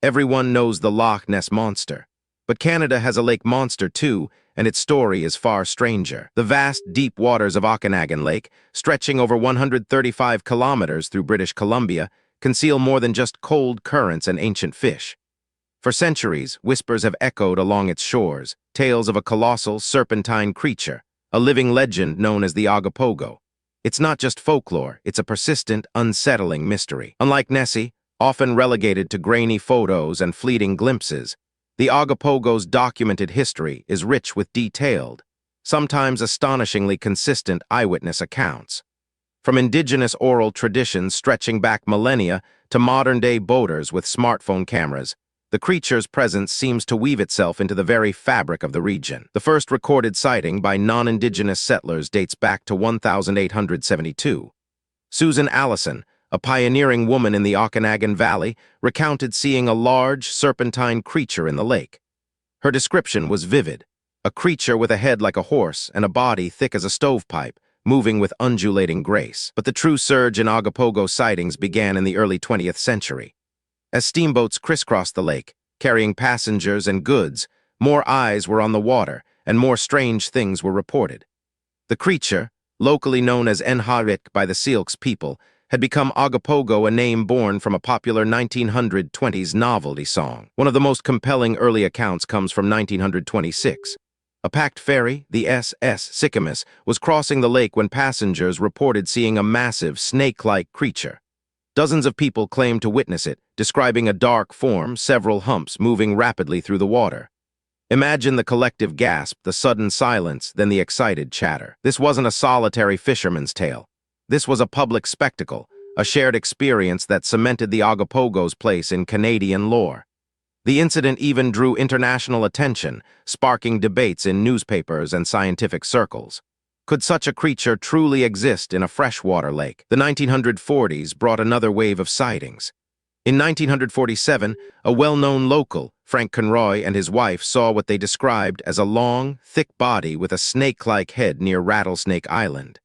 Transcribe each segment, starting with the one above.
Everyone knows the Loch Ness Monster. But Canada has a lake monster too, and its story is far stranger. The vast, deep waters of Okanagan Lake, stretching over 135 kilometers through British Columbia, conceal more than just cold currents and ancient fish. For centuries, whispers have echoed along its shores, tales of a colossal, serpentine creature, a living legend known as the Ogopogo. It's not just folklore, it's a persistent, unsettling mystery. Unlike Nessie, often relegated to grainy photos and fleeting glimpses, the Ogopogo's documented history is rich with detailed, sometimes astonishingly consistent eyewitness accounts. From indigenous oral traditions stretching back millennia to modern-day boaters with smartphone cameras, the creature's presence seems to weave itself into the very fabric of the region. The first recorded sighting by non-indigenous settlers dates back to 1872. Susan Allison, a pioneering woman in the Okanagan Valley, recounted seeing a large, serpentine creature in the lake. Her description was vivid: a creature with a head like a horse and a body thick as a stovepipe, moving with undulating grace. But the true surge in Ogopogo sightings began in the early 20th century. As steamboats crisscrossed the lake, carrying passengers and goods, more eyes were on the water, and more strange things were reported. The creature, locally known as Enharik by the Syilx people, had become Ogopogo, a name born from a popular 1920s novelty song. One of the most compelling early accounts comes from 1926. A packed ferry, the SS Sycamus, was crossing the lake when passengers reported seeing a massive, snake-like creature. Dozens of people claimed to witness it, describing a dark form, several humps moving rapidly through the water. Imagine the collective gasp, the sudden silence, then the excited chatter. This wasn't a solitary fisherman's tale. This was a public spectacle, a shared experience that cemented the Ogopogo's place in Canadian lore. The incident even drew international attention, sparking debates in newspapers and scientific circles. Could such a creature truly exist in a freshwater lake? The 1940s brought another wave of sightings. In 1947, a well-known local, Frank Conroy, and his wife saw what they described as a long, thick body with a snake-like head near Rattlesnake Island.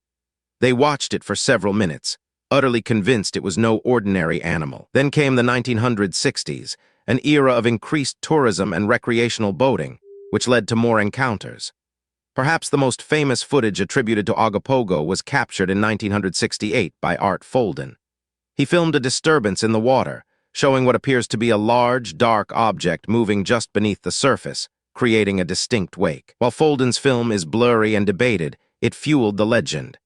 They watched it for several minutes, utterly convinced it was no ordinary animal. Then came the 1960s, an era of increased tourism and recreational boating, which led to more encounters. Perhaps the most famous footage attributed to Ogopogo was captured in 1968 by Art Folden. He filmed a disturbance in the water, showing what appears to be a large, dark object moving just beneath the surface, creating a distinct wake. While Folden's film is blurry and debated, it fueled the legend.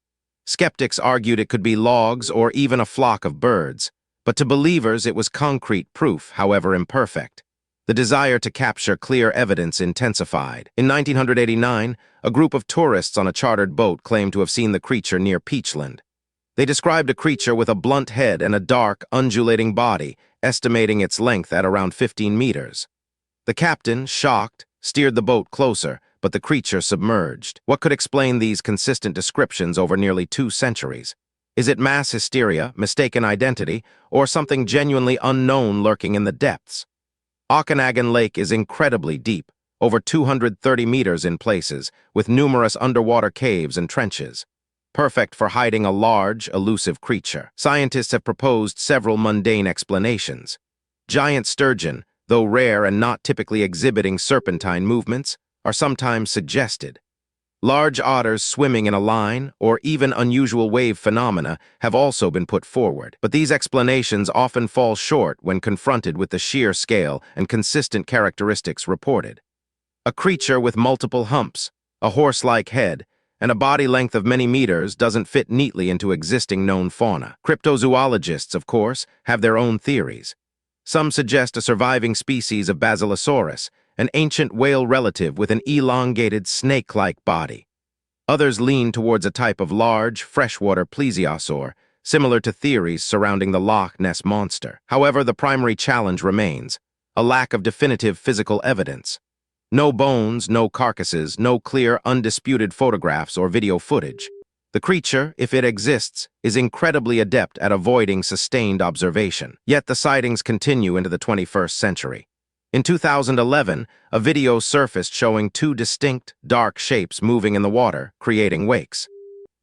Skeptics argued it could be logs or even a flock of birds, but to believers it was concrete proof, however imperfect. The desire to capture clear evidence intensified. In 1989, a group of tourists on a chartered boat claimed to have seen the creature near Peachland. They described a creature with a blunt head and a dark, undulating body, estimating its length at around 15 meters. The captain, shocked, steered the boat closer, but the creature submerged. What could explain these consistent descriptions over nearly 2 centuries? Is it mass hysteria, mistaken identity, or something genuinely unknown lurking in the depths? Okanagan Lake is incredibly deep, over 230 meters in places, with numerous underwater caves and trenches. Perfect for hiding a large, elusive creature. Scientists have proposed several mundane explanations. Giant sturgeon, though rare and not typically exhibiting serpentine movements, are sometimes suggested. Large otters swimming in a line, or even unusual wave phenomena, have also been put forward. But these explanations often fall short when confronted with the sheer scale and consistent characteristics reported. A creature with multiple humps, a horse-like head, and a body length of many meters doesn't fit neatly into existing known fauna. Cryptozoologists, of course, have their own theories. Some suggest a surviving species of Basilosaurus, an ancient whale relative with an elongated snake-like body. Others lean towards a type of large, freshwater plesiosaur, similar to theories surrounding the Loch Ness Monster. However, the primary challenge remains: a lack of definitive physical evidence. No bones, no carcasses, no clear, undisputed photographs or video footage. The creature, if it exists, is incredibly adept at avoiding sustained observation. Yet the sightings continue into the 21st century. In 2011, a video surfaced showing 2 distinct, dark shapes moving in the water, creating wakes.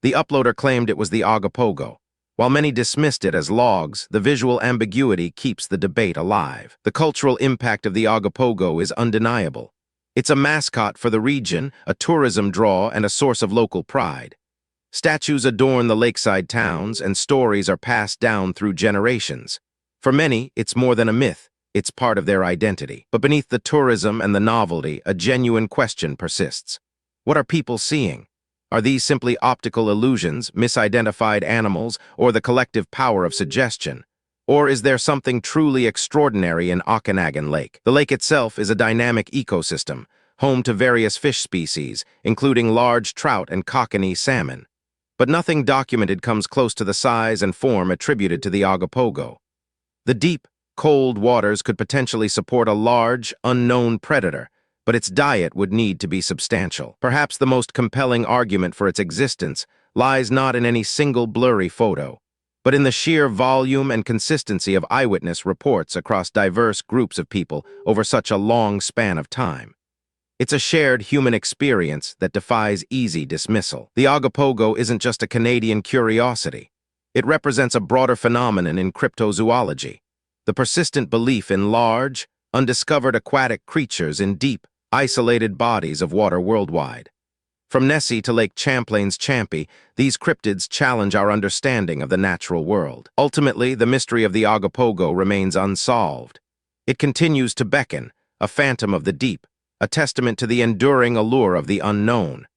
The uploader claimed it was the Ogopogo, While many dismissed it as logs, the visual ambiguity keeps the debate alive. The cultural impact of the Ogopogo is undeniable. It's a mascot for the region, a tourism draw, and a source of local pride. Statues adorn the lakeside towns, and stories are passed down through generations. For many, it's more than a myth. It's part of their identity. But beneath the tourism and the novelty, a genuine question persists. What are people seeing? Are these simply optical illusions, misidentified animals, or the collective power of suggestion? Or is there something truly extraordinary in Okanagan Lake? The lake itself is a dynamic ecosystem, home to various fish species, including large trout and kokanee salmon. But nothing documented comes close to the size and form attributed to the Ogopogo. The deep, cold waters could potentially support a large, unknown predator, but its diet would need to be substantial. Perhaps the most compelling argument for its existence lies not in any single blurry photo, but in the sheer volume and consistency of eyewitness reports across diverse groups of people over such a long span of time. It's a shared human experience that defies easy dismissal. The Ogopogo isn't just a Canadian curiosity. It represents a broader phenomenon in cryptozoology, the persistent belief in large, undiscovered aquatic creatures in deep, isolated bodies of water worldwide. From Nessie to Lake Champlain's Champy, these cryptids challenge our understanding of the natural world. Ultimately, the mystery of the Ogopogo remains unsolved. It continues to beckon, a phantom of the deep, a testament to the enduring allure of the unknown.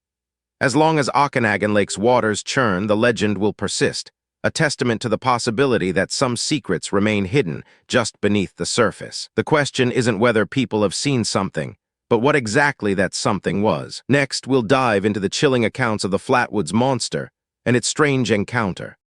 As long as Okanagan Lake's waters churn, the legend will persist, a testament to the possibility that some secrets remain hidden just beneath the surface. The question isn't whether people have seen something, but what exactly that something was. Next, we'll dive into the chilling accounts of the Flatwoods Monster and its strange encounter.